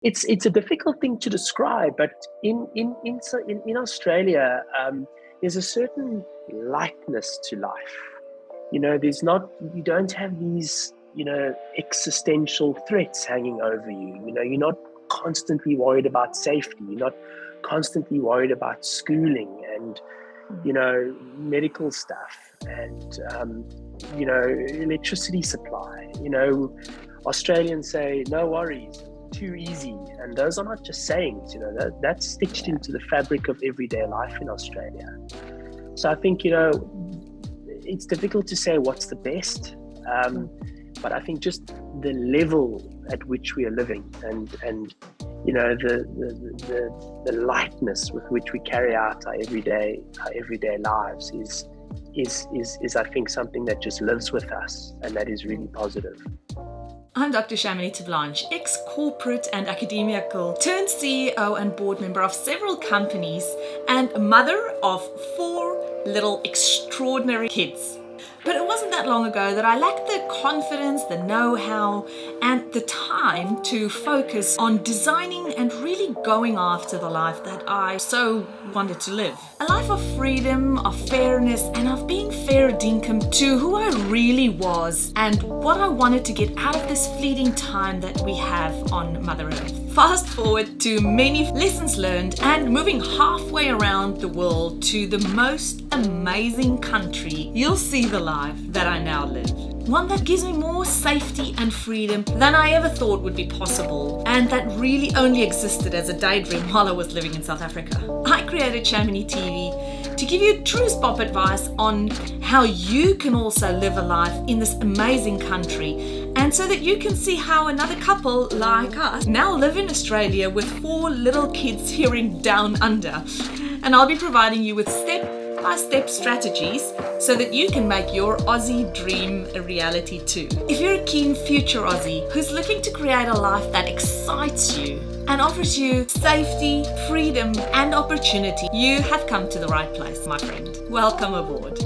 It's a difficult thing to describe, but in Australia, there's a certain lightness to life. You don't have these, existential threats hanging over you. You're not constantly worried about safety. You're not constantly worried about schooling and, medical stuff and, electricity supply. Australians say, no worries, too easy. And those are not just sayings, that's stitched into the fabric of everyday life in Australia. So I think, it's difficult to say what's the best, but I think just the level at which we are living and the lightness with which we carry out our everyday lives is I think something that just lives with us, and that is really positive. I'm Dr. CHAMONIX Blanche, ex-corporate and academical turned CEO and board member of several companies and mother of 4 little extraordinary kids. But it wasn't that long ago that I lacked the confidence, the know-how, and the time to focus on designing and really going after the life that I so wanted to live. A life of freedom, of fairness, and of being fair dinkum to who I really was and what I wanted to get out of this fleeting time that we have on Mother Earth. Fast forward to many lessons learned and moving halfway around the world to the most amazing country, you'll see the life that I now live. One that gives me more safety and freedom than I ever thought would be possible, and that really only existed as a daydream while I was living in South Africa. I created CHAMONIX TV to give you true spot advice on how you can also live a life in this amazing country, and so that you can see how another couple like us now live in Australia with 4 little kids hearing down under. And I'll be providing you with step-by-step strategies so that you can make your Aussie dream a reality too. If you're a keen future Aussie who's looking to create a life that excites you and offers you safety, freedom, and opportunity, you have come to the right place, my friend. Welcome aboard.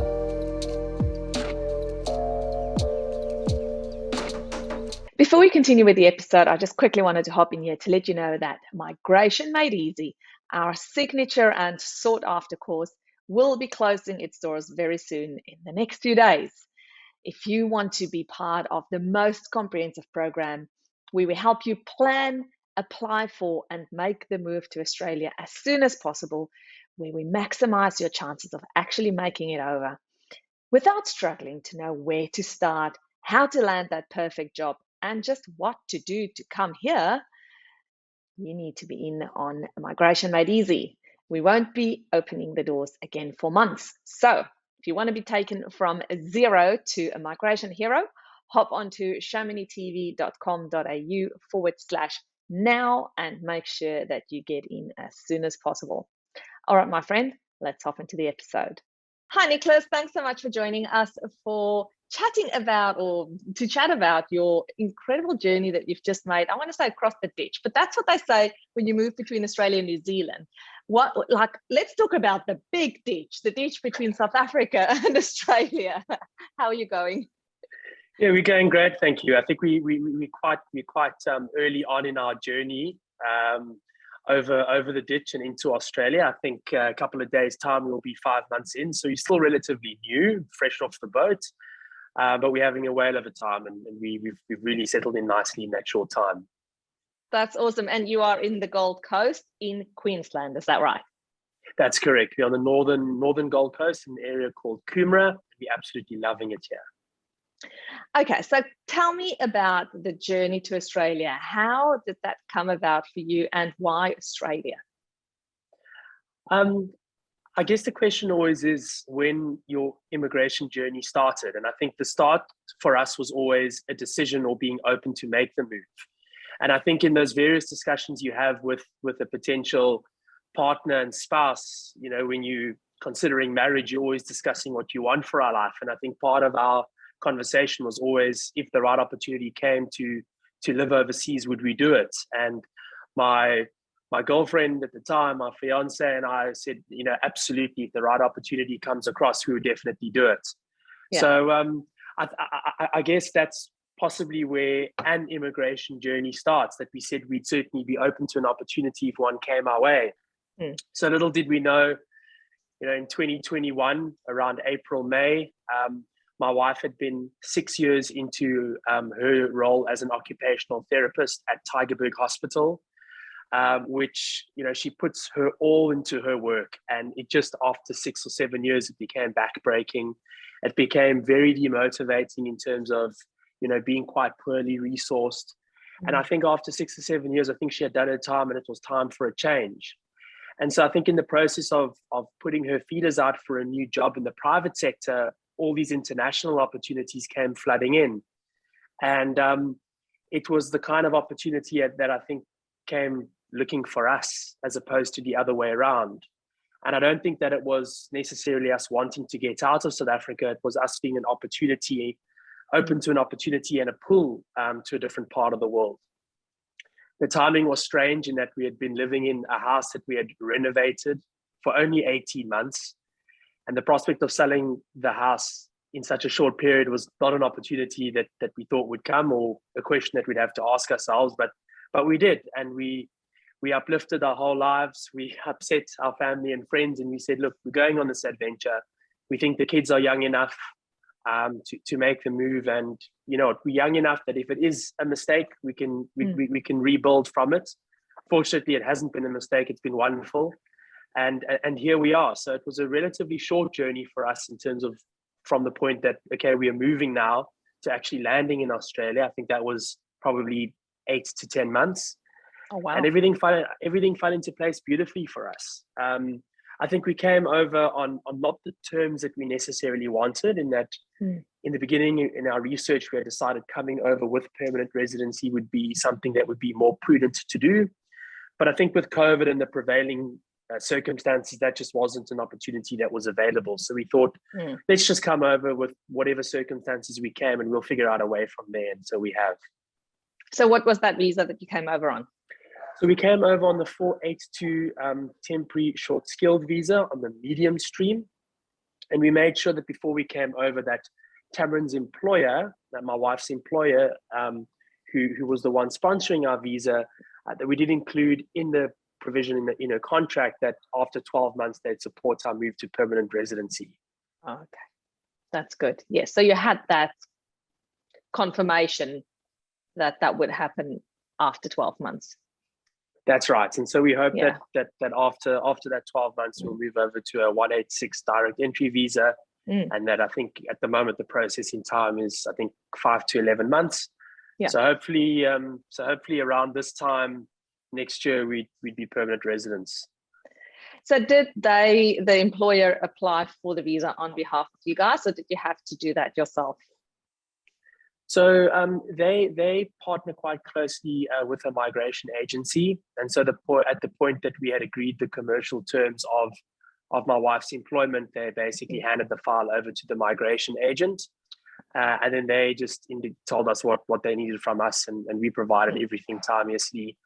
Before we continue with the episode, I just quickly wanted to hop in here to let you know that Migration Made Easy, our signature and sought-after course, will be closing its doors very soon in the next few days. If you want to be part of the most comprehensive program, we will help you plan, apply for, and make the move to Australia as soon as possible, where we maximize your chances of actually making it over without struggling to know where to start, how to land that perfect job, and just what to do to come here. You need to be in on Migration Made Easy. We won't be opening the doors again for months. So if you want to be taken from zero to a migration hero, hop onto chamonixtv.com.au/now and make sure that you get in as soon as possible. All right, my friend, let's hop into the episode. Hi, Nicholas. Thanks so much for joining us for chat about your incredible journey that you've just made. I want to say across the ditch, but that's what they say when you move between Australia and New Zealand. Let's talk about the big ditch, the ditch between South Africa and Australia. How are you going? Yeah, we're going great, thank you. I think we're quite early on in our journey over the ditch and into Australia. I think a couple of days' time we'll be 5 months in, so we're still relatively new, fresh off the boat. But we're having a whale of a time, and we've really settled in nicely in that short time. That's awesome. And you are in the Gold Coast in Queensland, is that right? That's correct. We're on the northern Gold Coast in an area called Coomera. We're absolutely loving it here. Okay, so tell me about the journey to Australia. How did that come about for you, and why Australia? I guess the question always is when your immigration journey started. And I think the start for us was always a decision or being open to make the move. And I think in those various discussions you have with a potential partner and spouse, when you're considering marriage, you're always discussing what you want for our life. And I think part of our conversation was always, if the right opportunity came to live overseas, would we do it? And my girlfriend at the time, my fiance, and I said, absolutely, if the right opportunity comes across, we would definitely do it. Yeah. So I guess that's possibly where an immigration journey starts, that we said we'd certainly be open to an opportunity if one came our way. So little did we know, in 2021, around April, May, my wife had been 6 years into her role as an occupational therapist at Tygerberg Hospital, which, she puts her all into her work. And it just, after 6 or 7 years, it became backbreaking. It became very demotivating in terms of, being quite poorly resourced. And I think after 6 or 7 years, I think she had done her time and it was time for a change. And so I think in the process of putting her feeders out for a new job in the private sector, all these international opportunities came flooding in. And it was the kind of opportunity that I think came looking for us as opposed to the other way around. And I don't think that it was necessarily us wanting to get out of South Africa. It was us being open to an opportunity and a pull to a different part of the world. The timing was strange in that we had been living in a house that we had renovated for only 18 months. And the prospect of selling the house in such a short period was not an opportunity that we thought would come, or a question that we'd have to ask ourselves, but we did. And we uplifted our whole lives. We upset our family and friends, and we said, look, we're going on this adventure. We think the kids are young enough to make the move, and we're young enough that if it is a mistake, we can rebuild from it. Fortunately, it hasn't been a mistake. It's been wonderful, and here we are. So it was a relatively short journey for us in terms of, from the point that, okay, we are moving now, to actually landing in Australia. I think that was probably 8 to 10 months. Oh wow! And everything fell into place beautifully for us. I think we came over on not the terms that we necessarily wanted, in that in the beginning, in our research, we had decided coming over with permanent residency would be something that would be more prudent to do. But I think with COVID and the prevailing circumstances, that just wasn't an opportunity that was available. So we thought, let's just come over with whatever circumstances we came, and we'll figure out a way from there. And so we have. So what was that visa that you came over on? So we came over on the 482 temporary short skilled visa on the medium stream. And we made sure that before we came over, that Tamarin's employer, that my wife's employer, who was the one sponsoring our visa, that we did include in the provision in the contract that after 12 months, they'd support our move to permanent residency. Okay, that's good. Yes, so you had that confirmation that would happen after 12 months. That's right. And so we hope that after that 12 months, we'll move over to a 186 direct entry visa. And that, I think at the moment, the processing time is, I think, 5 to 11 months. Yeah. So hopefully around this time next year, we'd be permanent residents. So did the employer apply for the visa on behalf of you guys, or did you have to do that yourself? So they partner quite closely with a migration agency, and so at the point that we had agreed the commercial terms of my wife's employment, they basically handed the file over to the migration agent, and then they just told us what they needed from us, and we provided everything timeously.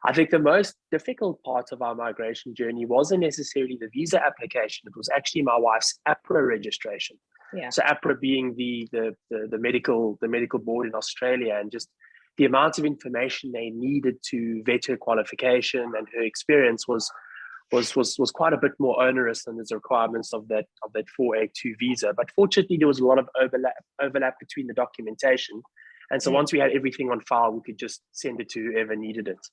I think the most difficult part of our migration journey wasn't necessarily the visa application; it was actually my wife's AHPRA registration. Yeah. So AHPRA being the medical board in Australia, and just the amount of information they needed to vet her qualification and her experience was quite a bit more onerous than the requirements of that 482 visa. But fortunately, there was a lot of overlap between the documentation, and so once we had everything on file, we could just send it to whoever needed it.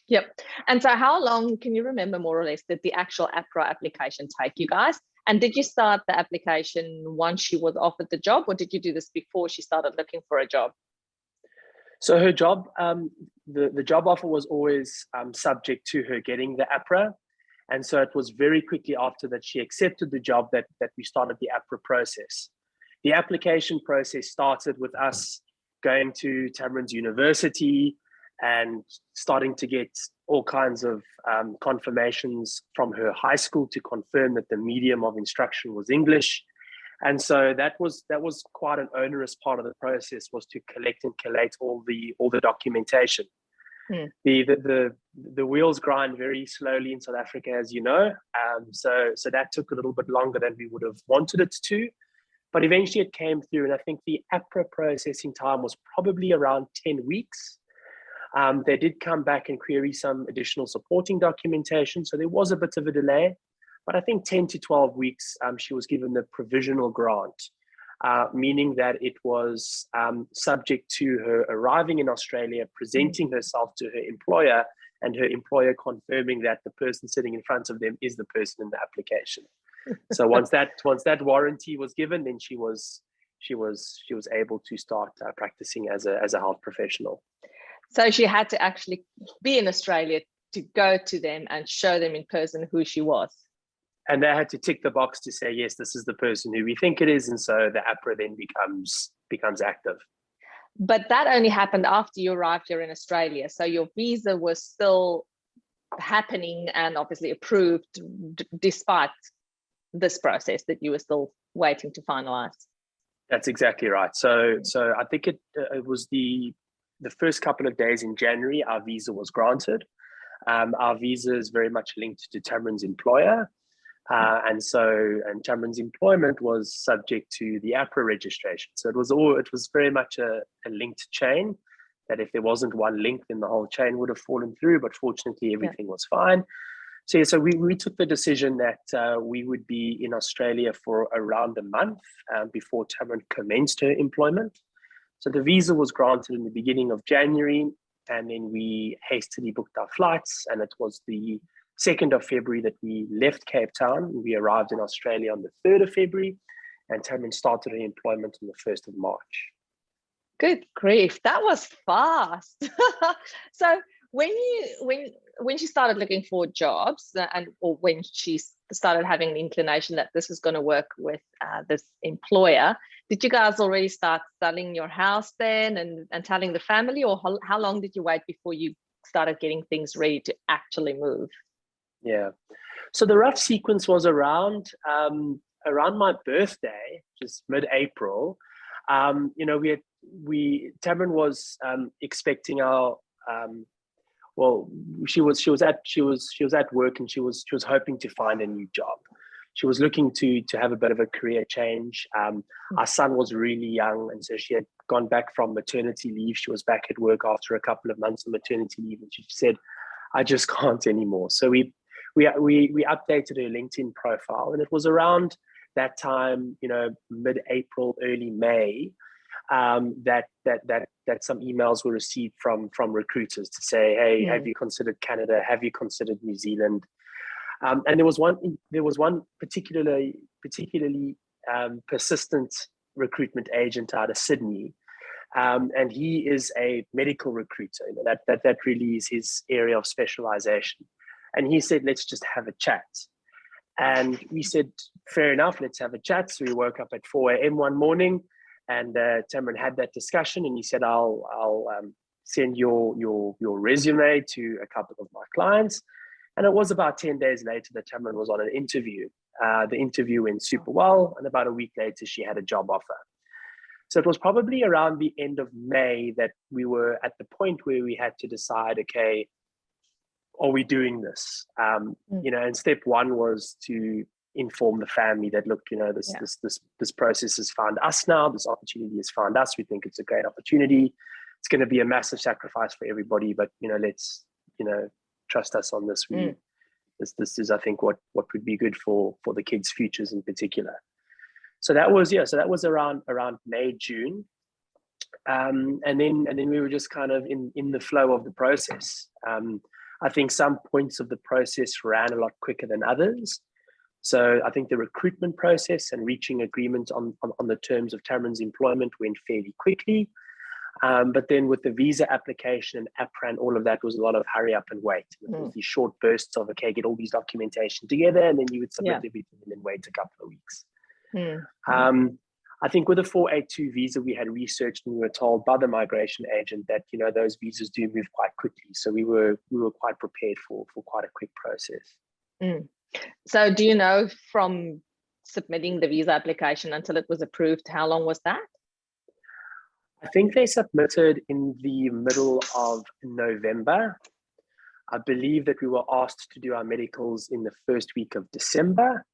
Yep. And so, how long, can you remember more or less, did the actual AHPRA application take you guys? And did you start the application once she was offered the job, or did you do this before she started looking for a job? So her job, the job offer was always subject to her getting the AHPRA. And so it was very quickly after that she accepted the job that we started the AHPRA process. The application process started with us going to Tamarin's University and starting to get all kinds of confirmations from her high school to confirm that the medium of instruction was English. And so that was quite an onerous part of the process, was to collect and collate all the documentation. The wheels grind very slowly in South Africa, as you know. So that took a little bit longer than we would have wanted it to. But eventually it came through, and I think the AHPRA processing time was probably around 10 weeks. They did come back and query some additional supporting documentation, so there was a bit of a delay. But I think 10 to 12 weeks, she was given the provisional grant, meaning that it was subject to her arriving in Australia, presenting herself to her employer, and her employer confirming that the person sitting in front of them is the person in the application. So once that warranty was given, then she was able to start practicing as a health professional. So she had to actually be in Australia to go to them and show them in person who she was. And they had to tick the box to say, yes, this is the person who we think it is. And so the AHPRA then becomes active. But that only happened after you arrived here in Australia. So your visa was still happening and obviously approved despite this process that you were still waiting to finalize. That's exactly right. So I think it was the first couple of days in January, our visa was granted. Our visa is very much linked to Tamrin's employer. And Tamrin's employment was subject to the AHPRA registration. So it was very much a linked chain, that if there wasn't one link, then the whole chain would have fallen through. But fortunately, everything was fine. So we took the decision that we would be in Australia for around a month before Tamrin commenced her employment. So the visa was granted in the beginning of January, and then we hastily booked our flights, and it was the 2nd of February that we left Cape Town. We arrived in Australia on the 3rd of February, and Tamrin started her employment on the 1st of March. Good grief, that was fast. So when she started looking for jobs, or when she started having an inclination that this is going to work with this employer, did you guys already start selling your house then and telling the family, or how long did you wait before you started getting things ready to actually move? Yeah, so the rough sequence was around my birthday, just mid-April. Tamrin was expecting our she was at work, and she was hoping to find a new job. She was looking to have a bit of a career change. Our son was really young, and so she had gone back from maternity leave. She was back at work after a couple of months of maternity leave, and she said, "I just can't anymore." So we updated her LinkedIn profile, and it was around that time, mid-April, early May, that some emails were received from recruiters to say, "Hey, have you considered Canada? Have you considered New Zealand?" And there was one particularly persistent recruitment agent out of Sydney, and he is a medical recruiter. That really is his area of specialization. And he said, "Let's just have a chat." And we said, "Fair enough, let's have a chat." So we woke up at 4 a.m. one morning, and Tamrin had that discussion, and he said, I'll send your resume to a couple of my clients. And it was about 10 days later that Tamrin was on an interview. The interview went super well, and about a week later, she had a job offer. So it was probably around the end of May that we were at the point where we had to decide, okay, are we doing this? And step one was to inform the family that, look, this process has found us now. This opportunity has found us. We think it's a great opportunity. It's going to be a massive sacrifice for everybody, but let's trust us on this. This is, I think, what would be good for the kids' futures in particular. So that was around May, June. And then we were just kind of in the flow of the process. I think some points of the process ran a lot quicker than others. So I think the recruitment process and reaching agreement on the terms of Tamrin's employment went fairly quickly. But then with the visa application and AHPRA and all of that was a lot of hurry up and wait. It was these short bursts of, okay, get all these documentation together, and then you would submit everything and then wait a couple of weeks. I think with the 482 visa, we had researched and we were told by the migration agent that, those visas do move quite quickly. So we were quite prepared for quite a quick process. So do you know from submitting the visa application until it was approved, how long was that? I think they submitted in the middle of November. I believe that we were asked to do our medicals in the first week of December.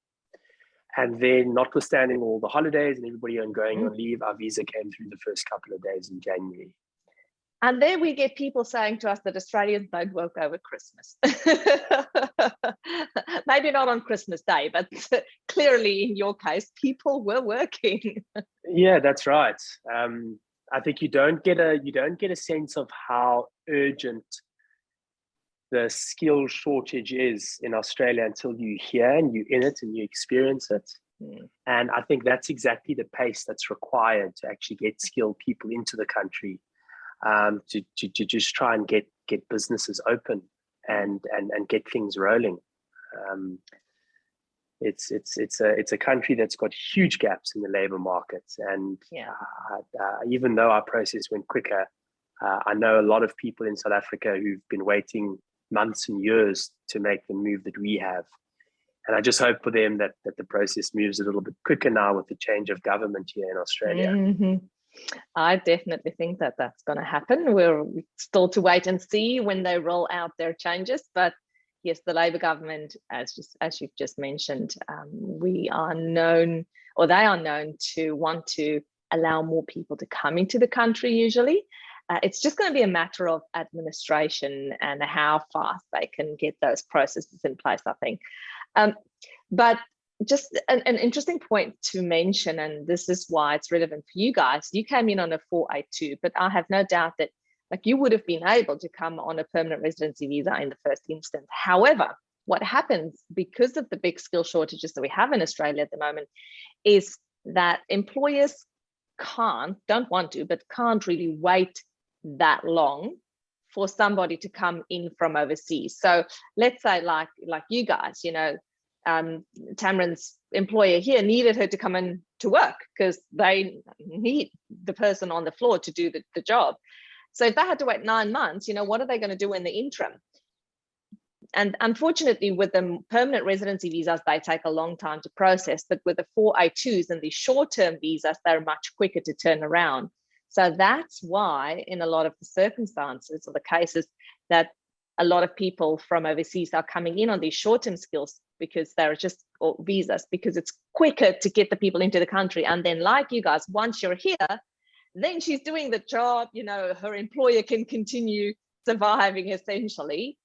And then, notwithstanding all the holidays and everybody going on leave, our visa came through the first couple of days in January. And then we get people saying to us that Australians don't work over Christmas. Maybe not on Christmas Day, but clearly in your case, people were working. Yeah, that's right. I think you don't get a sense of how urgent the skill shortage is in Australia until you're here and you're in it and you experience it. And I think that's exactly the pace that's required to actually get skilled people into the country, to just try and get businesses open and get things rolling. It's a country that's got huge gaps in the labor market, and even though our process went quicker, I know a lot of people in South Africa who've been waiting months and years to make the move that we have. And I just hope for them that the process moves a little bit quicker now with the change of government here in Australia. Mm-hmm. I definitely think that that's going to happen. We're still to wait and see when they roll out their changes. But yes, the Labor government, as you've just mentioned, they are known to want to allow more people to come into the country usually. It's just going to be a matter of administration and how fast they can get those processes in place, I think. But just an interesting point to mention, and this is why it's relevant for you guys. You came in on a 482, but I have no doubt that you would have been able to come on a permanent residency visa in the first instance. However, what happens because of the big skill shortages that we have in Australia at the moment is that employers don't want to, but can't really wait that long for somebody to come in from overseas. So let's say like you guys, Tamron's employer here needed her to come in to work because they need the person on the floor to do the job. So if they had to wait 9 months, what are they going to do in the interim? And unfortunately, with the permanent residency visas, they take a long time to process. But with the 482s and the short-term visas, they're much quicker to turn around. So that's why in a lot of the circumstances or the cases that a lot of people from overseas are coming in on these short-term skills because they're just visas, because it's quicker to get the people into the country. And then like you guys, once you're here, then she's doing the job, her employer can continue surviving essentially.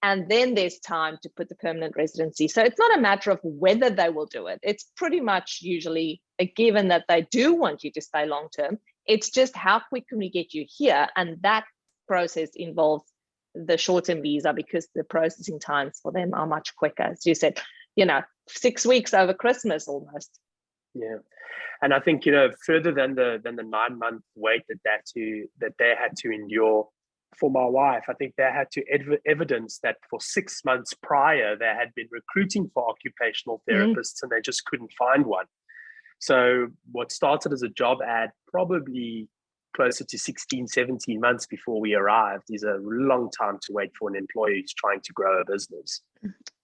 And then there's time to put the permanent residency. So it's not a matter of whether they will do it. It's pretty much usually a given that they do want you to stay long-term. It's just how quick can we get you here? And that process involves the short-term visa because the processing times for them are much quicker. As you said, 6 weeks over Christmas almost. Yeah. And I think, further than the 9-month wait that they had to endure for my wife, I think they had to evidence that for 6 months prior, they had been recruiting for occupational therapists and they just couldn't find one. So what started as a job ad probably closer to 16, 17 months before we arrived is a long time to wait for an employer who's trying to grow a business.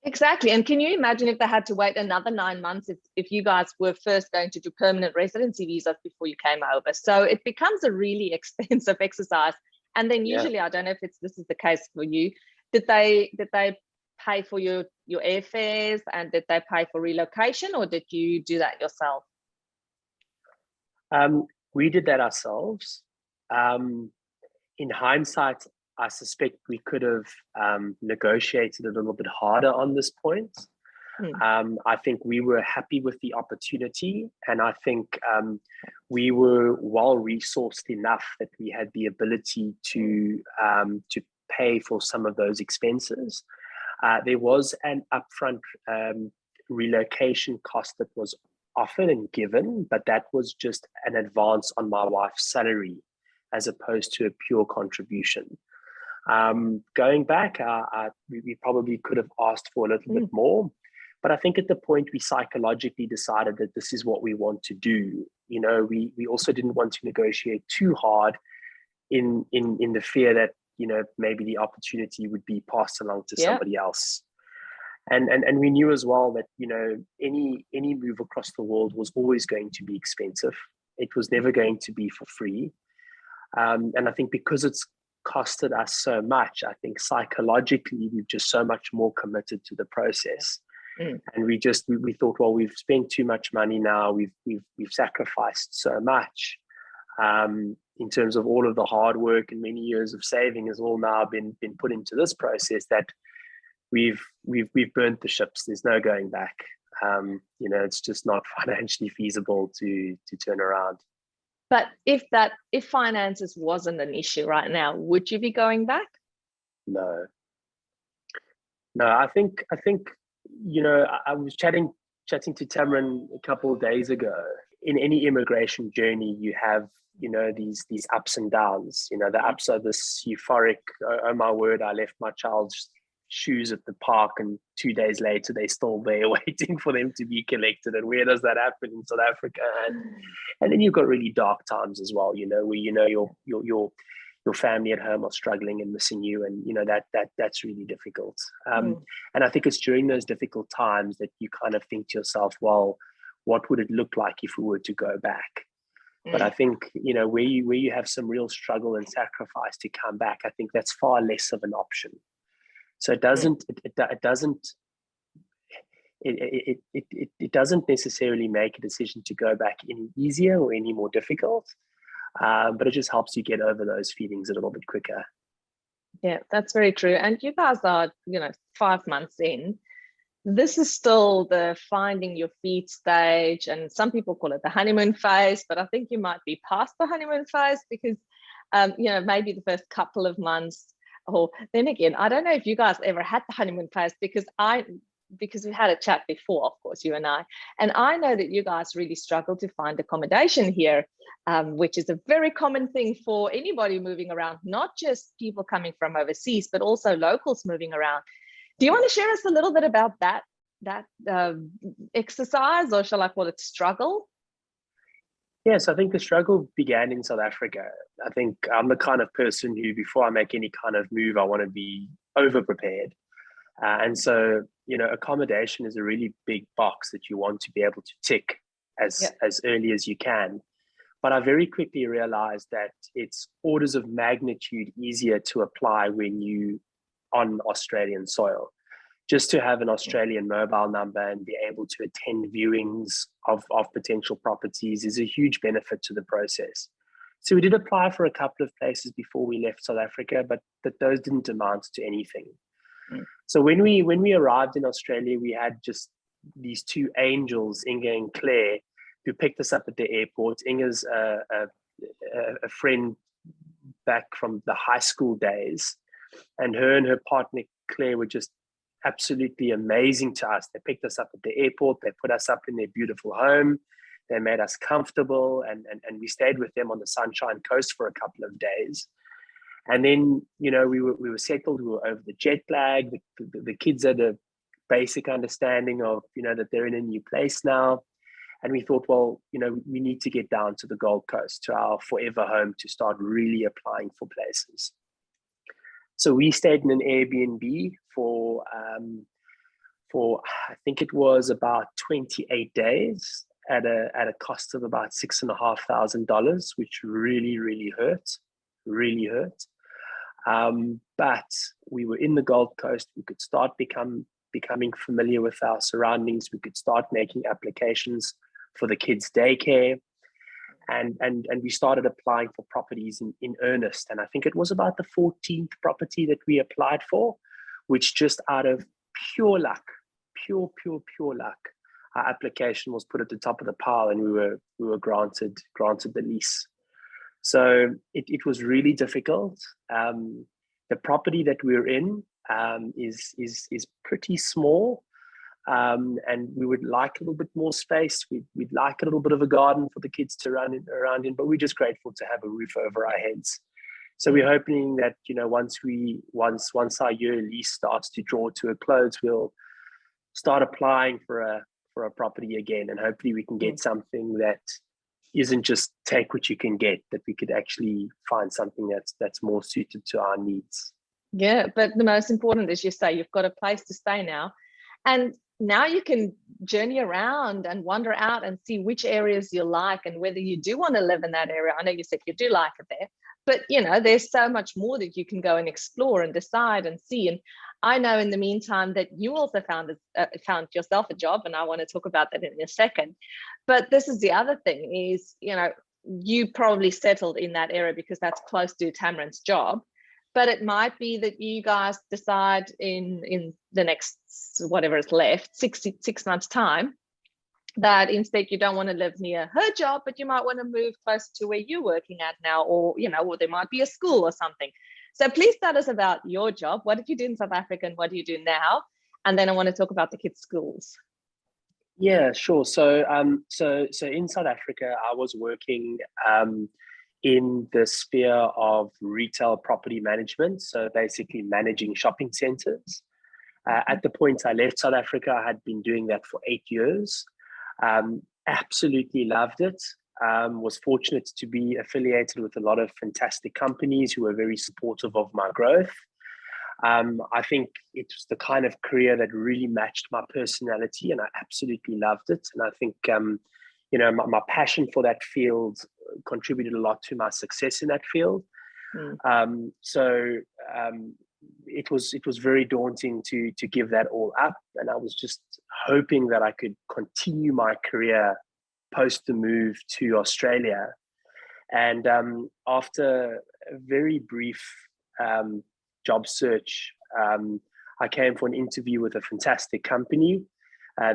Exactly. And can you imagine if they had to wait another 9 months if you guys were first going to do permanent residency visas before you came over? So it becomes a really expensive exercise. And then usually, I don't know if this is the case for you, did they pay for your airfares and did they pay for relocation or did you do that yourself? We did that ourselves. In hindsight, I suspect we could have negotiated a little bit harder on this point. I think we were happy with the opportunity, and I think we were well resourced enough that we had the ability to pay for some of those expenses. There was an upfront relocation cost that was offered and given, but that was just an advance on my wife's salary as opposed to a pure contribution. Going back, we probably could have asked for a little bit more, but I think at the point we psychologically decided that this is what we want to do. We also didn't want to negotiate too hard in the fear that maybe the opportunity would be passed along to somebody else. And we knew as well that any move across the world was always going to be expensive. It was never going to be for free. And I think because it's costed us so much, I think psychologically we've just so much more committed to the process. And we thought, well, we've spent too much money now. We've sacrificed so much in terms of all of the hard work and many years of saving has all now been put into this process that we've burnt the ships. There's no going back. It's just not financially feasible to turn around. But if finances wasn't an issue right now, would you be going back? No, I think I was chatting to Tamron a couple of days ago. In any immigration journey, you have these ups and downs. The ups are this euphoric, oh my word, I left my child's shoes at the park, and 2 days later they're still there waiting for them to be collected. And where does that happen in South Africa? And then you've got really dark times as well, where your family at home are struggling and missing you, and that's really difficult. And I think it's during those difficult times that you kind of think to yourself, well, what would it look like if we were to go back? But I think where you have some real struggle and sacrifice to come back, I think that's far less of an option. So it doesn't necessarily make a decision to go back any easier or any more difficult. But it just helps you get over those feelings a little bit quicker. Yeah, that's very true. And you guys are, 5 months in. This is still the finding your feet stage, and some people call it the honeymoon phase, but I think you might be past the honeymoon phase because, maybe the first couple of months, or then again, I don't know if you guys ever had the honeymoon phase because we had a chat before, of course, you and I know that you guys really struggle to find accommodation here, which is a very common thing for anybody moving around, not just people coming from overseas, but also locals moving around. Do you want to share us a little bit about that exercise, or shall I call it struggle? Yes, I think the struggle began in South Africa. I think I'm the kind of person who, before I make any kind of move, I want to be over-prepared. And so, accommodation is a really big box that you want to be able to tick as early as you can. But I very quickly realized that it's orders of magnitude easier to apply when you on Australian soil. Just to have an Australian mobile number and be able to attend viewings of potential properties is a huge benefit to the process. So we did apply for a couple of places before we left South Africa, but those didn't amount to anything. So when we arrived in Australia, we had just these two angels, Inga and Claire, who picked us up at the airport. Inga's a friend back from the high school days, and her partner Claire were just absolutely amazing to us. They picked us up at the airport. They put us up in their beautiful home. They made us comfortable, and we stayed with them on the Sunshine Coast for a couple of days. And then, we were settled. We were over the jet lag. The kids had a basic understanding of, that they're in a new place now. And we thought, well, we need to get down to the Gold Coast, to our forever home, to start really applying for places. So we stayed in an Airbnb for I think it was about 28 days at a cost of about $6,500, which really, really hurt. But we were in the Gold Coast. We could start becoming familiar with our surroundings. We could start making applications for the kids' daycare. And we started applying for properties in earnest. And I think it was about the 14th property that we applied for, which just out of pure luck, pure luck, our application was put at the top of the pile, and we were granted the lease. So it was really difficult. The property that we're in is pretty small. And we would like a little bit more space. We'd like a little bit of a garden for the kids to run around in, but we're just grateful to have a roof over our heads. So we're hoping that, once our year lease starts to draw to a close, we'll start applying for a property again, and hopefully we can get something that isn't just take what you can get, that we could actually find something that's more suited to our needs. Yeah, but the most important, as you say, you've got a place to stay now. And now you can journey around and wander out and see which areas you like and whether you do want to live in that area. I know you said you do like it there, But there's so much more that you can go and explore and decide and see. And I know in the meantime that you also found yourself a job, and I want to talk about that in a second. But this is the other thing is, you probably settled in that area because that's close to Tamron's job. But it might be that you guys decide in the next, whatever is left, 6 months time, that instead you don't want to live near her job, but you might want to move close to where you're working at now, or there might be a school or something. So please tell us about your job. What did you do in South Africa and what do you do now? And then I want to talk about the kids' schools. Yeah, sure. So in South Africa, I was working in the sphere of retail property management. So basically managing shopping centers. At the point I left South Africa, I had been doing that for 8 years. Absolutely loved it. Was fortunate to be affiliated with a lot of fantastic companies who were very supportive of my growth. I think it was the kind of career that really matched my personality, and I absolutely loved it. And I think, my passion for that field contributed a lot to my success in that field. It was very daunting to give that all up, and I was just hoping that I could continue my career post the move to Australia. And after a very brief job search, I came for an interview with a fantastic company.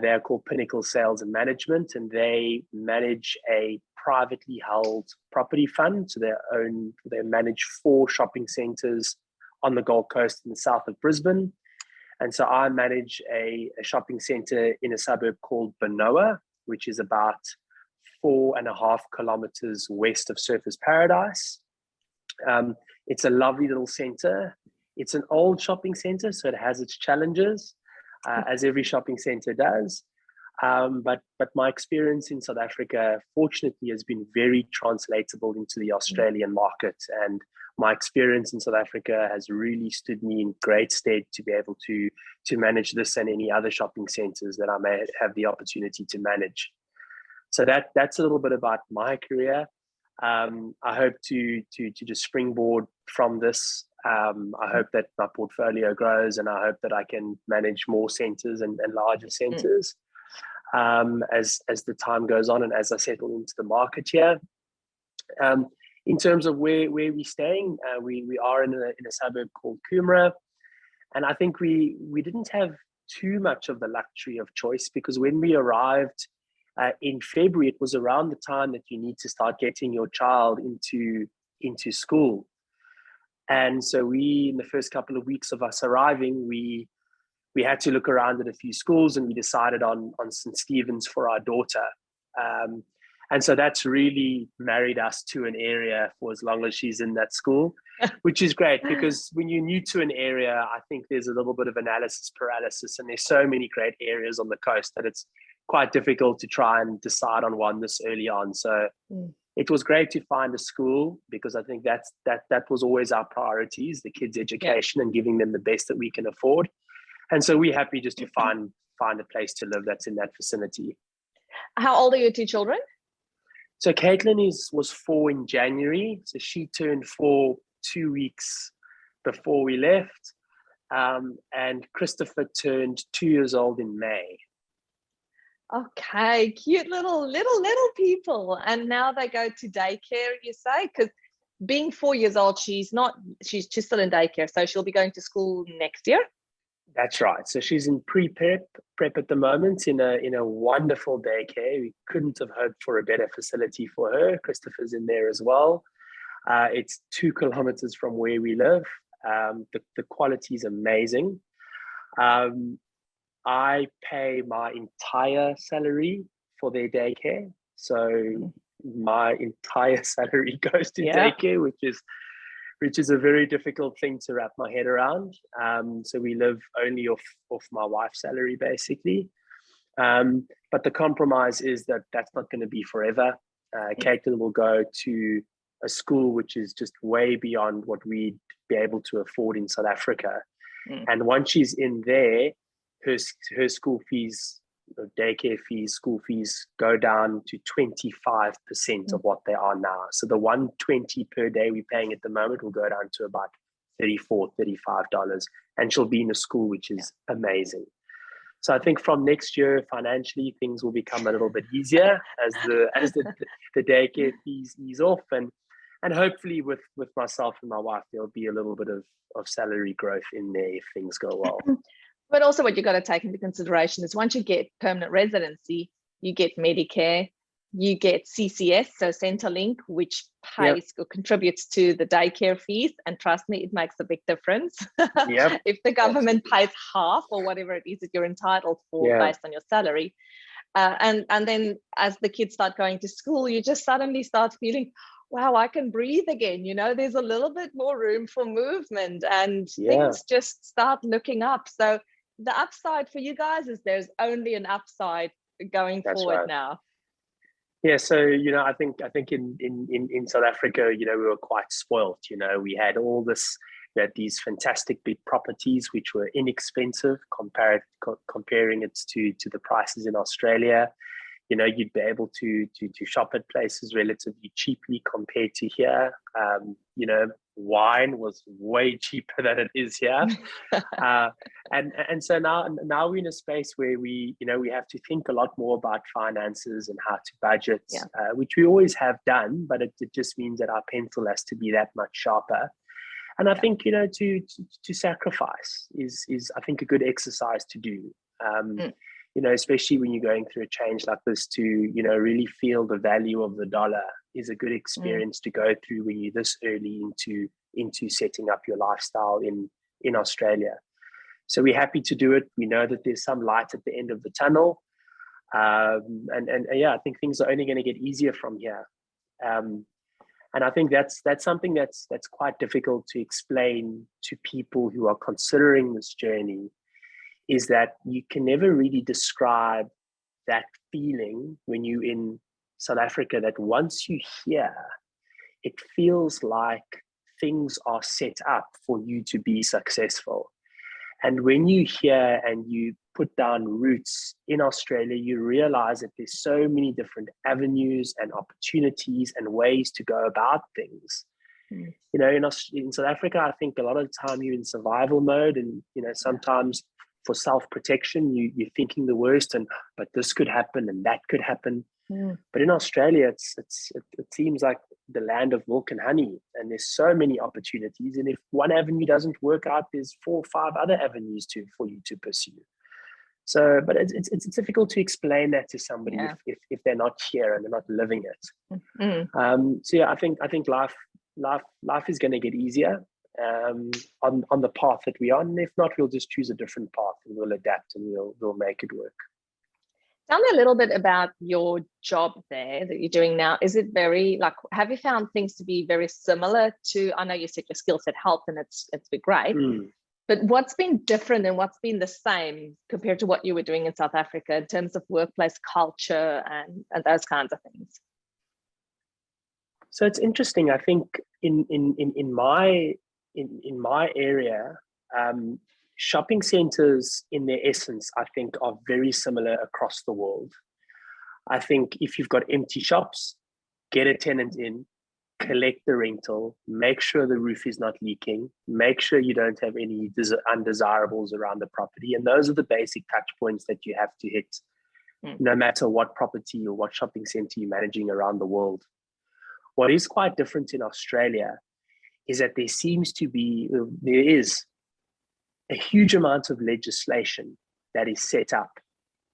They are called Pinnacle Sales and Management, and they manage a privately held property fund. So they manage 4 shopping centers on the Gold Coast in the south of Brisbane. And so I manage a shopping center in a suburb called Benoa, which is about 4.5 kilometers west of Surfers Paradise. It's a lovely little center. It's an old shopping center, so it has its challenges, as every shopping center does. But my experience in South Africa, fortunately, has been very translatable into the Australian market. And my experience in South Africa has really stood me in great stead to be able to manage this and any other shopping centers that I may have the opportunity to manage. So that's a little bit about my career. I hope to just springboard from this. I hope that my portfolio grows, and I hope that I can manage more centers and larger centers as the time goes on and as I settle into the market here. In terms of where we're staying, we are in a suburb called Coomera, and I think we didn't have too much of the luxury of choice, because when we arrived in February, it was around the time that you need to start getting your child into school. And so in the first couple of weeks of us arriving, we had to look around at a few schools, and we decided on St. Stephen's for our daughter. And so that's really married us to an area for as long as she's in that school, which is great, because when you're new to an area, I think there's a little bit of analysis paralysis, and there's so many great areas on the coast that it's quite difficult to try and decide on one this early on. So it was great to find a school, because I think that was always our priorities, the kids' education and giving them the best that we can afford. And so we're happy just to find a place to live that's in that vicinity. How old are your 2 children? So Caitlin was 4 in January. So she turned 4 2 weeks before we left. And Christopher turned 2 years old in May. Okay, cute little people. And now they go to daycare, you say? Because being 4 years old, she's still in daycare. So she'll be going to school next year? That's right. So she's in prep at the moment in a wonderful daycare. We couldn't have hoped for a better facility for her. Christopher's in there as well. It's 2 kilometers from where we live. The quality is amazing. I pay my entire salary for their daycare. So my entire salary goes to daycare, which is a very difficult thing to wrap my head around. So we live only off my wife's salary, basically. But the compromise is that that's not going to be forever. Caitlin will go to a school which is just way beyond what we'd be able to afford in South Africa. And once she's in there, her school fees daycare fees, school fees go down to 25% of what they are now. So the 120 per day we're paying at the moment will go down to about $34, $35, and she'll be in a school, which is amazing. So I think from next year, financially, things will become a little bit easier as the daycare fees ease off, and hopefully with myself and my wife, there'll be a little bit of salary growth in there if things go well. But also what you've got to take into consideration is once you get permanent residency, you get Medicare, you get CCS, so Centrelink, which pays or contributes to the daycare fees. And trust me, it makes a big difference. If the government pays half or whatever it is that you're entitled for based on your salary. And then as the kids start going to school, you just suddenly start feeling, wow, I can breathe again. You know, there's a little bit more room for movement, and things just start looking up. So the upside for you guys is there's only an upside going forward now. Yeah, so I think in South Africa, we were quite spoilt. We had all this, we had these fantastic big properties which were inexpensive comparing it to the prices in Australia. You'd be able to shop at places relatively cheaply compared to here. Wine was way cheaper than it is here. And so now we're in a space where we have to think a lot more about finances and how to budget, which we always have done, but it just means that our pencil has to be that much sharper. And I think, to sacrifice is I think a good exercise to do. Especially when you're going through a change like this, to really feel the value of the dollar is a good experience to go through when you're this early into setting up your lifestyle in Australia. So we're happy to do it. We know that there's some light at the end of the tunnel, and I think things are only going to get easier from here. And I think that's something that's quite difficult to explain to people who are considering this journey, is that you can never really describe that feeling when you're in South Africa, that once you're here, it feels like things are set up for you to be successful. And when you're here and you put down roots in Australia, you realize that there's so many different avenues and opportunities and ways to go about things. In South Africa, I think a lot of the time you're in survival mode, and sometimes for self-protection, you're thinking the worst, but this could happen and that could happen. But in Australia, it seems like the land of milk and honey, and there's so many opportunities. And if one avenue doesn't work out, there's 4 or 5 other avenues for you to pursue. So, but it's difficult to explain that to somebody if they're not here and they're not living it. So yeah, I think life is going to get easier on the path that we're on. And if not, we'll just choose a different path and we'll adapt and we'll make it work. Tell me a little bit about your job there that you're doing now. Is it very, have you found things to be very similar to, I know you said your skill set helped and it's been great, but what's been different and what's been the same compared to what you were doing in South Africa in terms of workplace culture and those kinds of things? So it's interesting. I think in my area, shopping centers in their essence, I think, are very similar across the world. I think if you've got empty shops, get a tenant in, collect the rental, make sure the roof is not leaking, make sure you don't have any undesirables around the property. And those are the basic touch points that you have to hit, no matter what property or what shopping center you're managing around the world. What is quite different in Australia is that there is a huge amount of legislation that is set up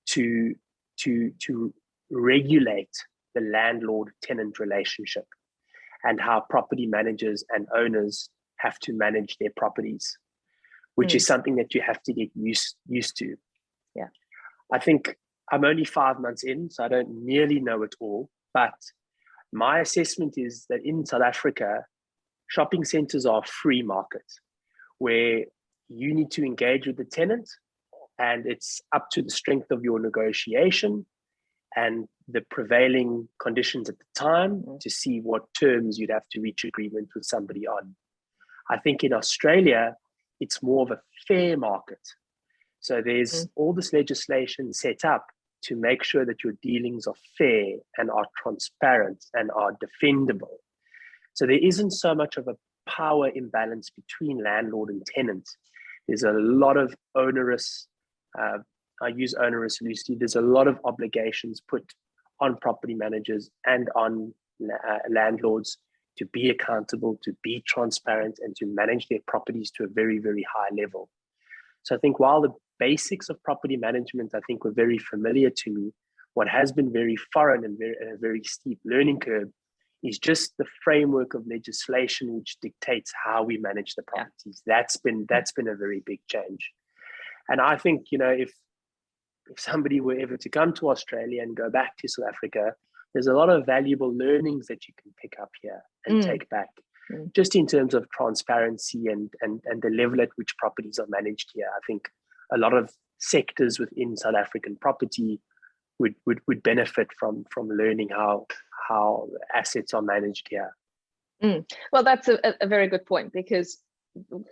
to regulate the landlord-tenant relationship and how property managers and owners have to manage their properties, which is something that you have to get used to. Yeah, I think I'm only 5 months in, so I don't nearly know it all, but my assessment is that in South Africa, shopping centers are a free market where you need to engage with the tenant, and it's up to the strength of your negotiation and the prevailing conditions at the time to see what terms you'd have to reach agreement with somebody on. I think in Australia, it's more of a fair market. So there's all this legislation set up, to make sure that your dealings are fair and are transparent and are defendable. So there isn't so much of a power imbalance between landlord and tenant. There's a lot of onerous, I use onerous loosely, there's a lot of obligations put on property managers and on landlords to be accountable, to be transparent, and to manage their properties to a very, very high level. So I think while the basics of property management, I think, were very familiar to me, what has been very foreign and a very steep learning curve is just the framework of legislation which dictates how we manage the properties. That's been a very big change. And I think, if somebody were ever to come to Australia and go back to South Africa, there's a lot of valuable learnings that you can pick up here and take back, just in terms of transparency and the level at which properties are managed here. I think a lot of sectors within South African property would benefit from learning how assets are managed here. Well, that's a very good point, because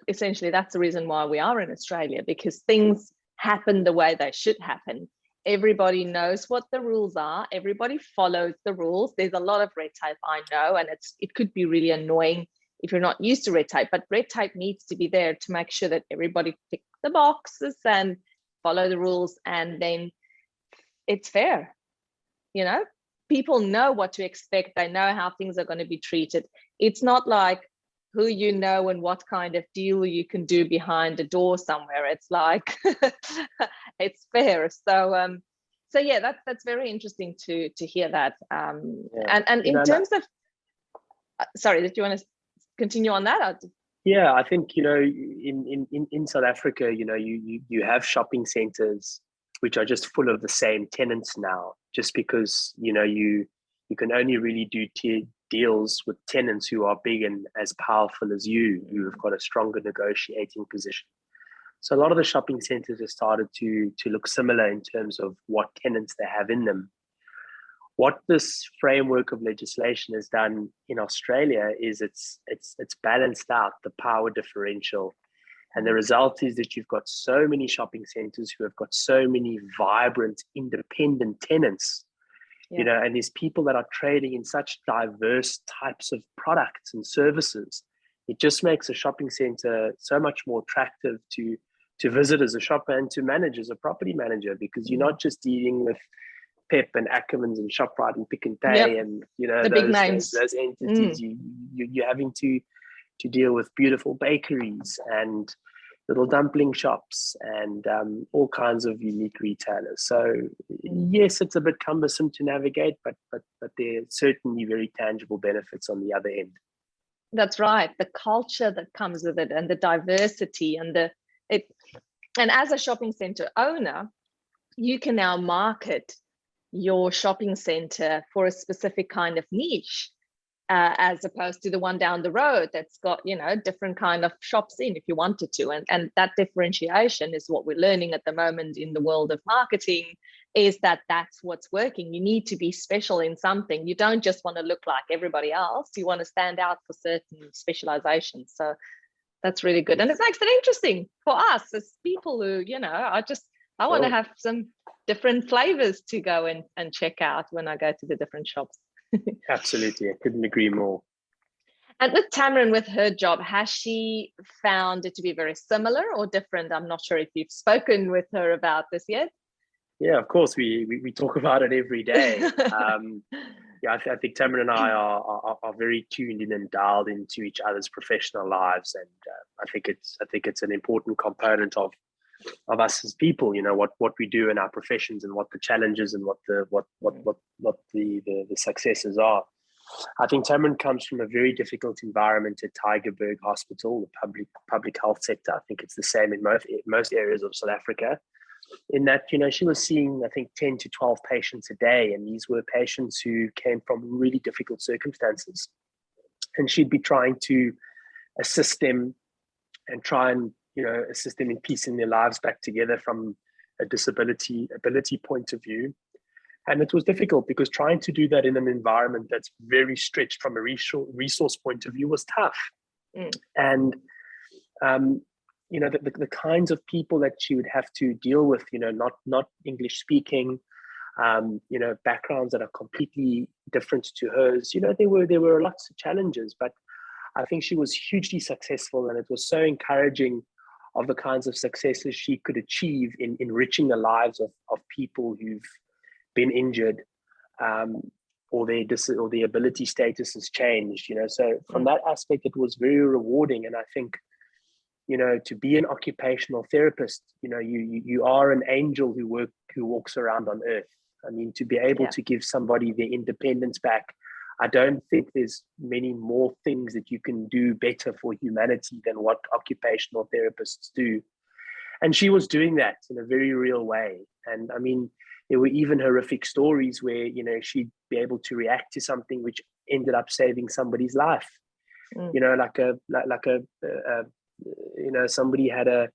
essentially that's the reason why we are in Australia, because things happen the way they should happen. Everybody knows what the rules are. Everybody follows the rules. There's a lot of red tape, I know, and it could be really annoying if you're not used to red tape, but red tape needs to be there to make sure that everybody ticks the boxes and follow the rules, and then it's fair. People know what to expect. They know how things are going to be treated. It's not like who and what kind of deal you can do behind a door somewhere. It's like it's fair. So yeah, that's very interesting to hear that. And in terms of, sorry, did you want to continue on that? Yeah, I think in South Africa, you have shopping centers which are just full of the same tenants now, just because you can only really do deals with tenants who are big and as powerful as you, who have got a stronger negotiating position. So a lot of the shopping centers have started to look similar in terms of what tenants they have in them. What this framework of legislation has done in Australia is it's balanced out the power differential. And the result is that you've got so many shopping centers who have got so many vibrant, independent tenants, and these people that are trading in such diverse types of products and services. It just makes a shopping center so much more attractive to visit as a shopper and to manage as a property manager, because you're not just dealing with Pep and Ackermans and ShopRite and Pick and Pay and the big names. Those entities. You're having to deal with beautiful bakeries and little dumpling shops and all kinds of unique retailers. So yes, it's a bit cumbersome to navigate, but there are certainly very tangible benefits on the other end. That's right. The culture that comes with it, and the diversity, and as a shopping center owner, you can now market your shopping center for a specific kind of niche, as opposed to the one down the road that's got different kind of shops in, if you wanted to. And that differentiation is what we're learning at the moment in the world of marketing, is that's what's working. You need to be special in something. You don't just want to look like everybody else. You want to stand out for certain specializations. So that's really good, and it makes it interesting for us as people who I want to have some different flavors to go and check out when I go to the different shops. Absolutely, I couldn't agree more. And with Tamarin, with her job, has she found it to be very similar or different? I'm not sure if you've spoken with her about this yet. Yeah, of course, we talk about it every day. I think Tamarin and I are very tuned in and dialed into each other's professional lives, and I think it's an important component of us as people. What we do in our professions, and what the challenges and what the successes are. I think Tamarin comes from a very difficult environment at Tygerberg Hospital, the public health sector. I think it's the same in most areas of South Africa. In that, she was seeing, I think, 10 to 12 patients a day, and these were patients who came from really difficult circumstances, and she'd be trying to assist them and try and assist them in piecing their lives back together from a ability point of view. And it was difficult, because trying to do that in an environment that's very stretched from a resource point of view was tough. And the kinds of people that she would have to deal with, not English speaking, backgrounds that are completely different to hers. There were lots of challenges, but I think she was hugely successful, and it was so encouraging of the kinds of successes she could achieve in enriching the lives of people who've been injured, or their ability status has changed. So from that aspect, it was very rewarding. And I think, to be an occupational therapist, you are an angel who walks around on earth. I mean, to be able to give somebody their independence back, I don't think there's many more things that you can do better for humanity than what occupational therapists do. And she was doing that in a very real way. And I mean, there were even horrific stories where, she'd be able to react to something which ended up saving somebody's life. Somebody had a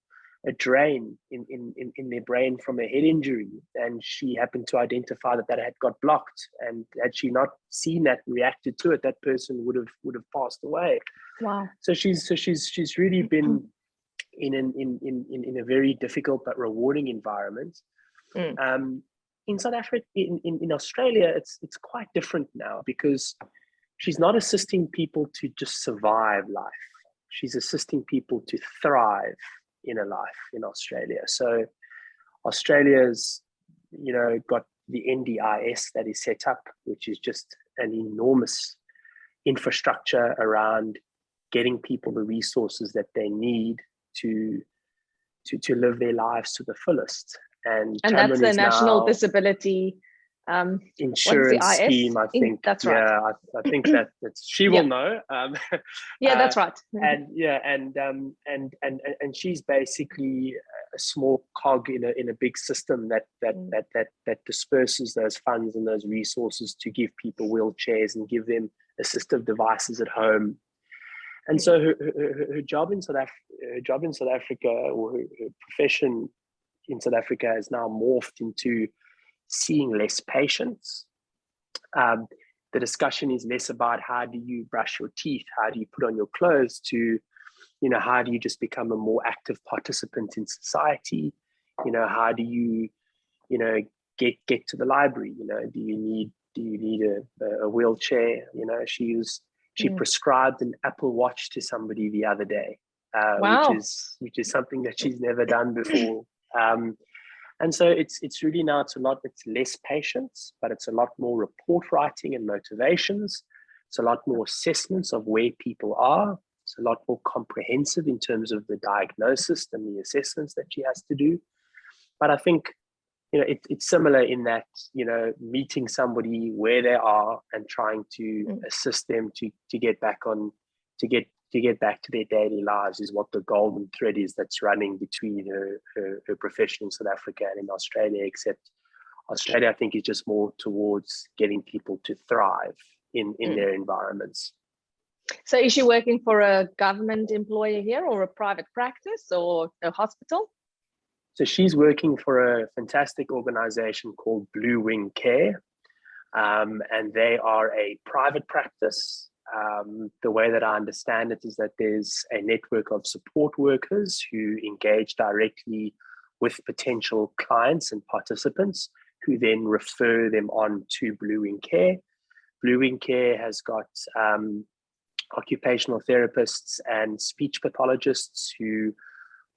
drain in their brain from a head injury, and she happened to identify that had got blocked, and had she not seen that and reacted to it, that person would have passed away. Wow. So she's really been in a very difficult but rewarding environment. In South Africa, in Australia, it's quite different now, because she's not assisting people to just survive life. She's assisting people to thrive in a life in Australia. So Australia's, got the NDIS that is set up, which is just an enormous infrastructure around getting people the resources that they need to live their lives to the fullest. And that's the National Disability Insurance scheme, I think. That's right. Yeah, I think that she will know. That's right. And she's basically a small cog in a big system that disperses those funds and those resources to give people wheelchairs and give them assistive devices at home. And so her job in South Africa, or her profession in South Africa, has now morphed into seeing less patients. The discussion is less about how do you brush your teeth, how do you put on your clothes, to, how do you just become a more active participant in society? How do you, get to the library? Do you need a wheelchair? She prescribed an Apple Watch to somebody the other day, wow. which is something that she's never done before. And so it's really now, it's less patience, but it's a lot more report writing and motivations. It's a lot more assessments of where people are. It's a lot more comprehensive in terms of the diagnosis and the assessments that she has to do. But I think, it's similar in that, meeting somebody where they are and trying to assist them to get back to their daily lives is what the golden thread is that's running between her profession in South Africa and in Australia, except Australia, I think, is just more towards getting people to thrive in their environments. So is she working for a government employer here, or a private practice, or a hospital? So she's working for a fantastic organization called Blue Wing Care, and they are a private practice. The way that I understand it is that there's a network of support workers who engage directly with potential clients and participants, who then refer them on to Blue Wing Care. Blue Wing Care has got occupational therapists and speech pathologists who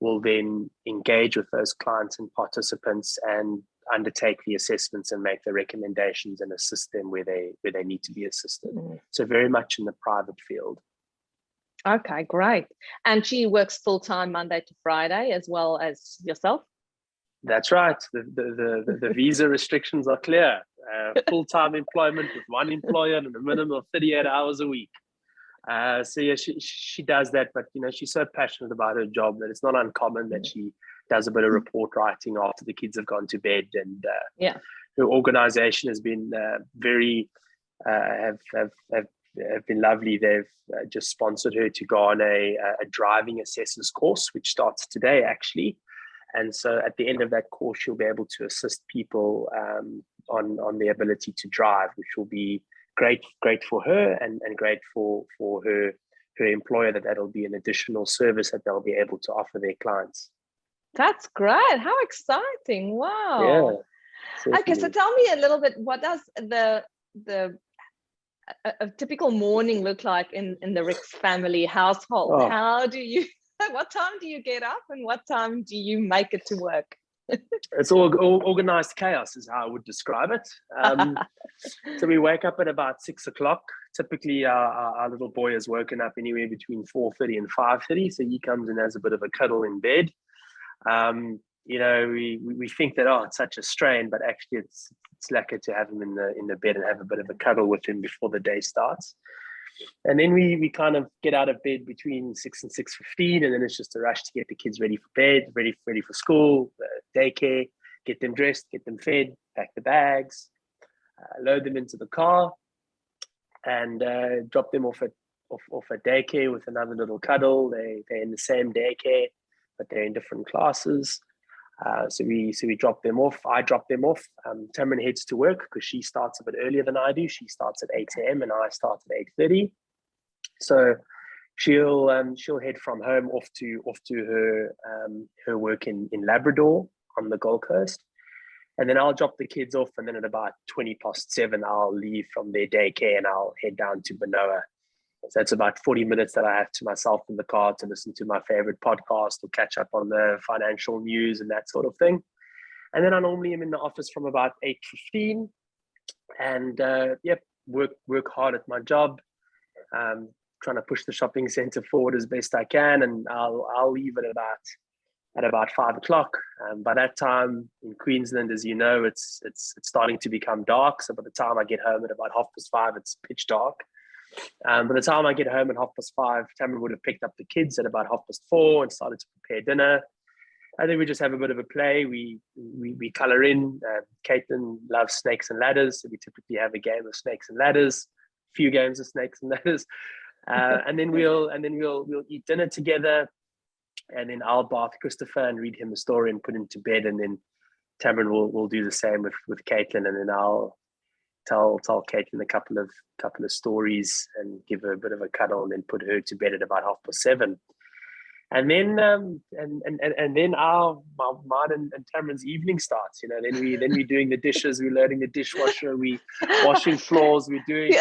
will then engage with those clients and participants and undertake the assessments and make the recommendations and assist them where they need to be assisted. So very much in the private field. Okay, great. And she works full-time Monday to Friday as well as yourself? That's right. The visa restrictions are clear. Full-time employment with one employer and a minimum of 38 hours a week. So yeah, she does that, but she's so passionate about her job that it's not uncommon that she does a bit of report writing after the kids have gone to bed. And her organization has been very have been lovely. They've just sponsored her to go on a driving assessors course, which starts today actually. And so at the end of that course, she'll be able to assist people on the ability to drive, which will be great for her and great for her employer, that'll be an additional service that they'll be able to offer their clients. That's great. How exciting. Wow. Okay, so tell me a little bit, what does a typical morning look like in the Rix family household? Oh, How do you, what time do you get up and what time do you make it to work? it's all organized chaos is how I would describe it. So we wake up at about 6 o'clock. Typically, our little boy is woken up anywhere between 4:30 and 5:30. So he comes and has a bit of a cuddle in bed. You know, we think that, oh, it's such a strain, but actually it's lucky to have him in the bed and have a bit of a cuddle with him before the day starts. And then we kind of get out of bed between 6 and 6:15, and then it's just a rush to get the kids ready for bed, ready for school, daycare, get them dressed, get them fed, pack the bags, load them into the car, and drop them off at daycare with another little cuddle. They're in the same daycare, but they're in different classes. So we drop them off. I drop them off. Tamron heads to work because she starts a bit earlier than I do. She starts at 8 a.m. and I start at 8:30. So she'll head from home off to her work in Labrador on the Gold Coast. And then I'll drop the kids off, and then at about 7:20, I'll leave from their daycare and I'll head down to Benoa. So it's about 40 minutes that I have to myself in the car to listen to my favorite podcast or catch up on the financial news and that sort of thing. And then I normally am in the office from about 8:15 and work hard at my job, trying to push the shopping center forward as best I can. And I'll leave at about 5 o'clock. By that time in Queensland, as you know, it's starting to become dark. So by the time I get home at about 5:30, it's pitch dark. By the time I get home at 5:30, Tamron would have picked up the kids at about 4:30 and started to prepare dinner. And then we just have a bit of a play. We color in. Caitlin loves snakes and ladders, so we typically have a game of snakes and ladders, a few games of snakes and ladders, and then we'll eat dinner together. And then I'll bath Christopher and read him a story and put him to bed. And then Tamron will do the same with Caitlin, and then I'll tell Caitlin a couple of stories and give her a bit of a cuddle, and then put her to bed at about 7:30. And then and then mine and Tamron's evening starts. You know, then we're doing the dishes, we're loading the dishwasher, we washing floors, we're doing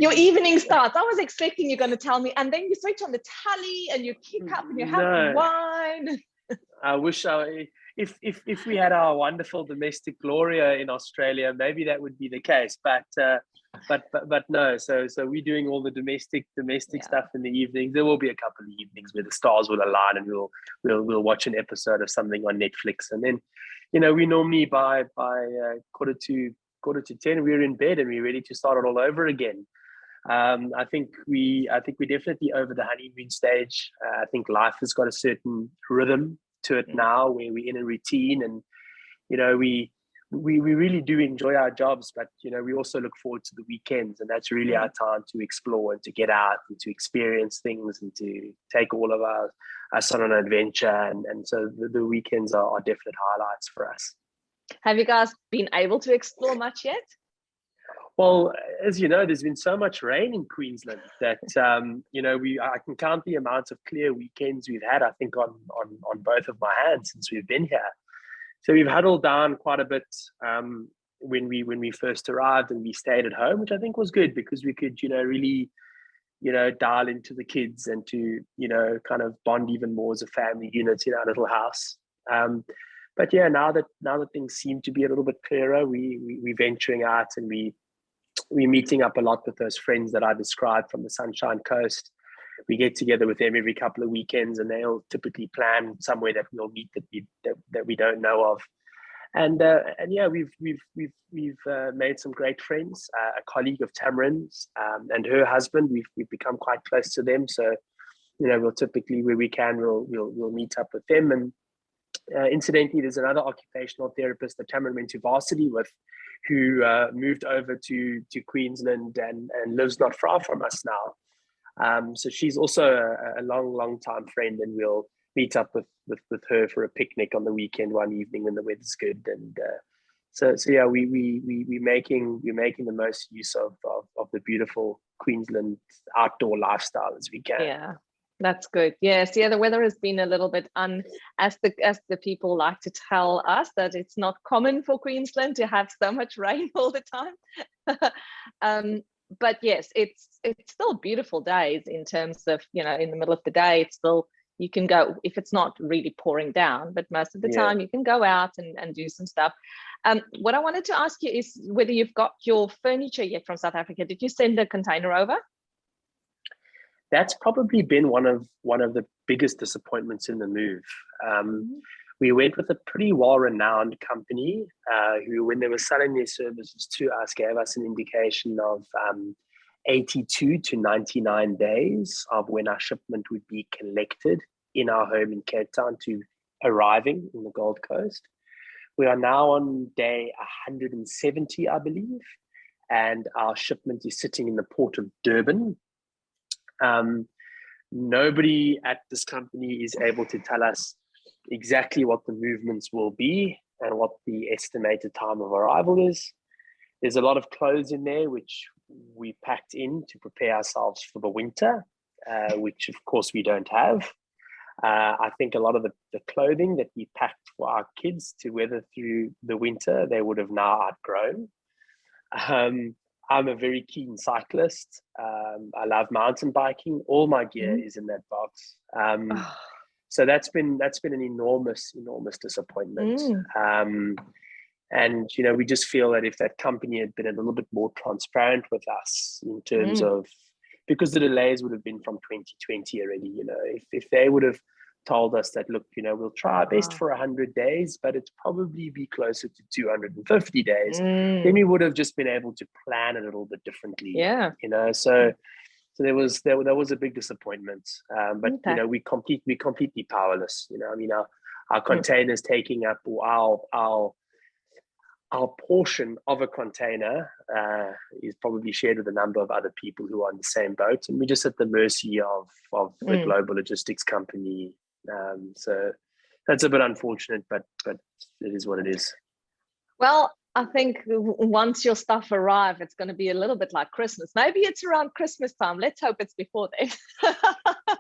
your evening starts. I was expecting you're going to tell me, and then you switch on the telly and you kick up and you have wine. I wish if we had our wonderful domestic Gloria in Australia, maybe that would be the case. But no. So we're doing all the domestic stuff in the evenings. There will be a couple of evenings where the stars will align and we'll watch an episode of something on Netflix. And then, you know, we normally by 9:45, we're in bed and we're ready to start it all over again. I think we're definitely over the honeymoon stage. I think life has got a certain rhythm to it now, where we're in a routine, and you know we really do enjoy our jobs, but you know we also look forward to the weekends, and that's really our time to explore and to get out and to experience things and to take all of our son on an adventure, and so the weekends are definite highlights for us. Have you guys been able to explore much yet? Well, as you know, there's been so much rain in Queensland that you know I can count the amount of clear weekends we've had, I think, on both of my hands since we've been here. So we've huddled down quite a bit when we first arrived, and we stayed at home, which I think was good because we could, you know, really, you know, dial into the kids and to, you know, kind of bond even more as a family unit in our little house. But yeah, now that things seem to be a little bit clearer, we're venturing out, and we're meeting up a lot with those friends that I described from the Sunshine Coast. We get together with them every couple of weekends, and they'll typically plan somewhere that we'll meet that we don't know of. And yeah, we've made some great friends. A colleague of Tamron's and her husband, we've become quite close to them. So you know, we'll typically, where we can, we'll meet up with them. And incidentally, there's another occupational therapist that Tamron went to varsity with, who moved over to Queensland and lives not far from us now. So she's also a long time friend, and we'll meet up with her for a picnic on the weekend one evening when the weather's good. And so yeah, we're making the most use of the beautiful Queensland outdoor lifestyle as we can. Yeah. That's good. Yes, yeah, the weather has been a little bit as the people like to tell us, that it's not common for Queensland to have so much rain all the time. But yes, it's still beautiful days in terms of, you know, in the middle of the day, it's still, you can go, if it's not really pouring down, but most of the time you can go out and do some stuff. What I wanted to ask you is whether you've got your furniture yet from South Africa. Did you send a container over? That's probably been one of the biggest disappointments in the move. We went with a pretty well-renowned company who, when they were selling their services to us, gave us an indication of 82 to 99 days of when our shipment would be collected in our home in Cape Town to arriving in the Gold Coast. We are now on day 170, I believe, and our shipment is sitting in the port of Durban. Nobody at this company is able to tell us exactly what the movements will be and what the estimated time of arrival is. There's a lot of clothes in there which we packed in to prepare ourselves for the winter, which of course we don't have. I think a lot of the clothing that we packed for our kids to weather through the winter, they would have now outgrown. I'm a very keen cyclist. I love mountain biking. All my gear is in that box. So that's been an enormous disappointment. And you know, we just feel that if that company had been a little bit more transparent with us in terms of, because the delays would have been from 2020 already, you know, if they would have told us that, look, you know, we'll try our best for 100 days, but it's probably be closer to 250 days, then we would have just been able to plan a little bit differently. You know, so there was a big disappointment. But you know, we completely powerless. You know, I mean, our containers taking up our portion of a container is probably shared with a number of other people who are on the same boat, and we're just at the mercy of the global logistics company. So that's a bit unfortunate, but it is what it is. Well, I think once your stuff arrives, it's going to be a little bit like Christmas. Maybe it's around Christmas time. Let's hope it's before then.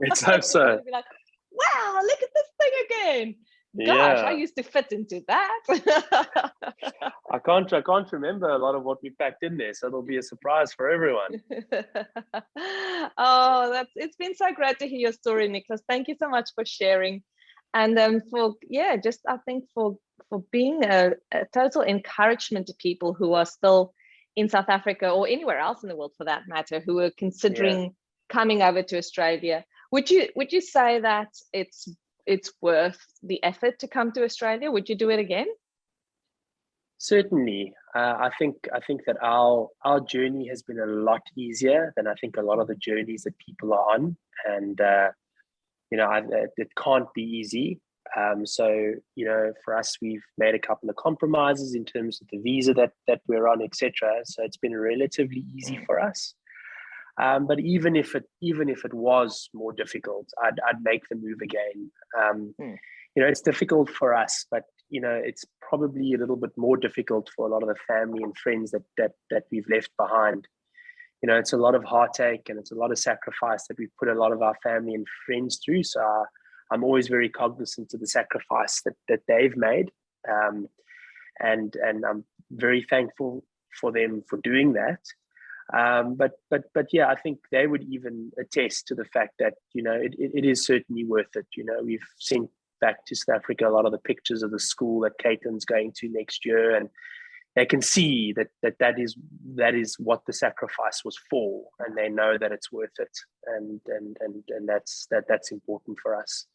Let's hope so. Be like, wow, look at this thing again. Gosh, I used to fit into that. I can't remember a lot of what we packed in there, so it'll be a surprise for everyone. Oh, it's been so great to hear your story, Nicholas. Thank you so much for sharing, and I think for being a total encouragement to people who are still in South Africa or anywhere else in the world for that matter, who are considering coming over to Australia. Would you say that it's worth the effort to come to Australia? Would you do it again? Certainly. I think that our journey has been a lot easier than I think a lot of the journeys that people are on, and you know, it can't be easy. So you know, for us, we've made a couple of compromises in terms of the visa that we're on, etc. So it's been relatively easy for us. But even if it was more difficult, I'd make the move again. You know, it's difficult for us, but you know, it's probably a little bit more difficult for a lot of the family and friends that we've left behind. You know, it's a lot of heartache and it's a lot of sacrifice that we've put a lot of our family and friends through. So I'm always very cognizant of the sacrifice that they've made, and I'm very thankful for them for doing that. But yeah, I think they would even attest to the fact that, you know, it is certainly worth it. You know, we've sent back to South Africa a lot of the pictures of the school that Caitlin's going to next year, and they can see that is what the sacrifice was for, and they know that it's worth it, and that's important for us.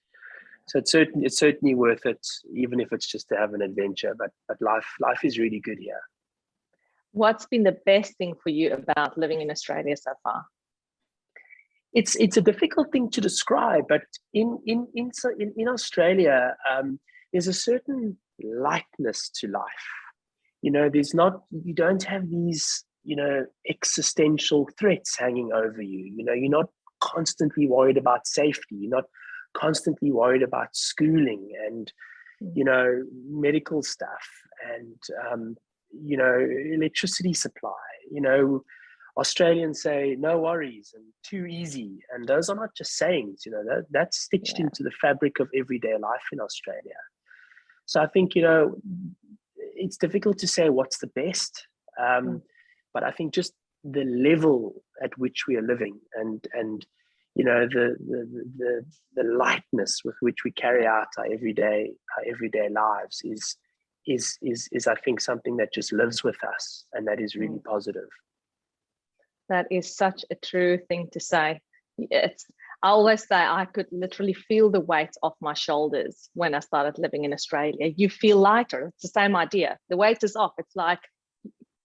So it's certainly worth it, even if it's just to have an adventure. But life is really good here. What's been the best thing for you about living in Australia so far? It's a difficult thing to describe, but in Australia, there's a certain lightness to life. You know, you don't have these, you know, existential threats hanging over you. You know, you're not constantly worried about safety. You're not constantly worried about schooling and, you know, medical stuff and, you know, electricity supply. You know, Australians say no worries, and too easy. And those are not just sayings, that's stitched into the fabric of everyday life in Australia. So I think, it's difficult to say what's the best, but I think just the level at which we are living and the lightness with which we carry out our everyday lives is I think something that just lives with us, and that is really positive. That is such a true thing to say. I always say I could literally feel the weight off my shoulders when I started living in Australia. You feel lighter. It's the same idea. The weight is off. It's like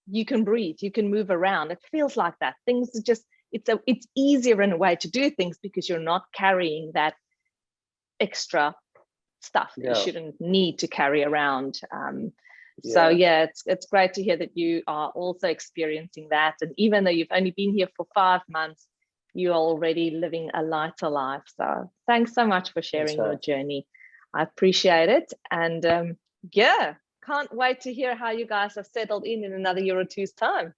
you can breathe, you can move around. It feels like that. Things are just, it's easier in a way to do things because you're not carrying that extra stuff that you shouldn't need to carry around. So it's great to hear that you are also experiencing that. And even though you've only been here for 5 months, you're already living a lighter life. So thanks so much for sharing your journey. I appreciate it. And can't wait to hear how you guys have settled in another year or two's time.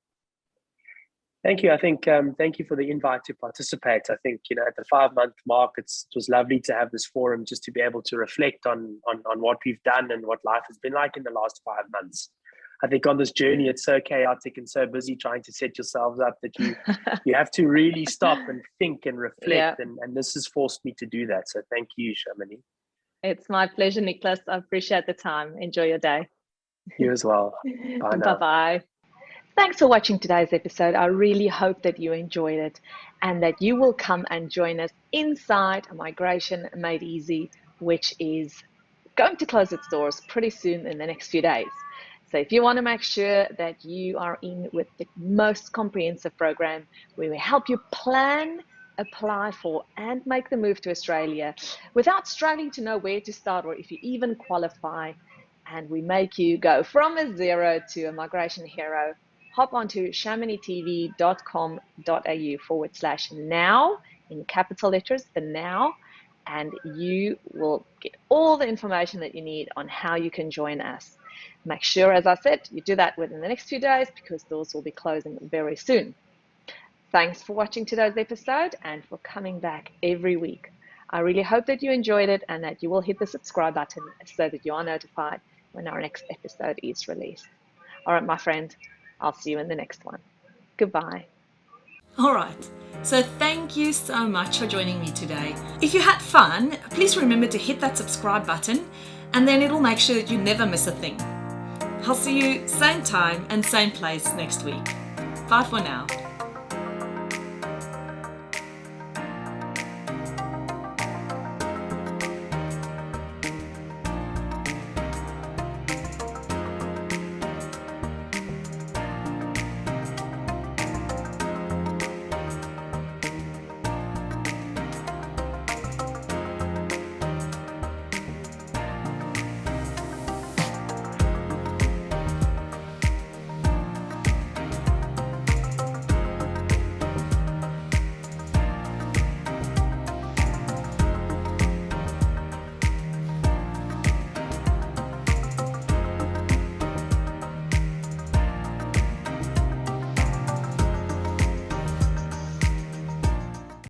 Thank you. I think thank you for the invite to participate. I think at the 5-month mark, it was lovely to have this forum just to be able to reflect on what we've done and what life has been like in the last 5 months. I think on this journey, it's so chaotic and so busy trying to set yourselves up that you have to really stop and think and reflect. And this has forced me to do that. So thank you, Shamini. It's my pleasure, Nicholas. I appreciate the time. Enjoy your day. You as well. Bye now. Bye-bye. Thanks for watching today's episode. I really hope that you enjoyed it and that you will come and join us inside Migration Made Easy, which is going to close its doors pretty soon in the next few days. So if you want to make sure that you are in with the most comprehensive program where we help you plan, apply for, and make the move to Australia without struggling to know where to start or if you even qualify, and we make you go from a zero to a migration hero, hop onto chamonixtv.com.au/now in capital letters, the now, and you will get all the information that you need on how you can join us. Make sure, as I said, you do that within the next few days because doors will be closing very soon. Thanks for watching today's episode and for coming back every week. I really hope that you enjoyed it and that you will hit the subscribe button so that you are notified when our next episode is released. All right, my friend, I'll see you in the next one. Goodbye. All right, so thank you so much for joining me today. If you had fun, please remember to hit that subscribe button and then it'll make sure that you never miss a thing. I'll see you same time and same place next week. Bye for now.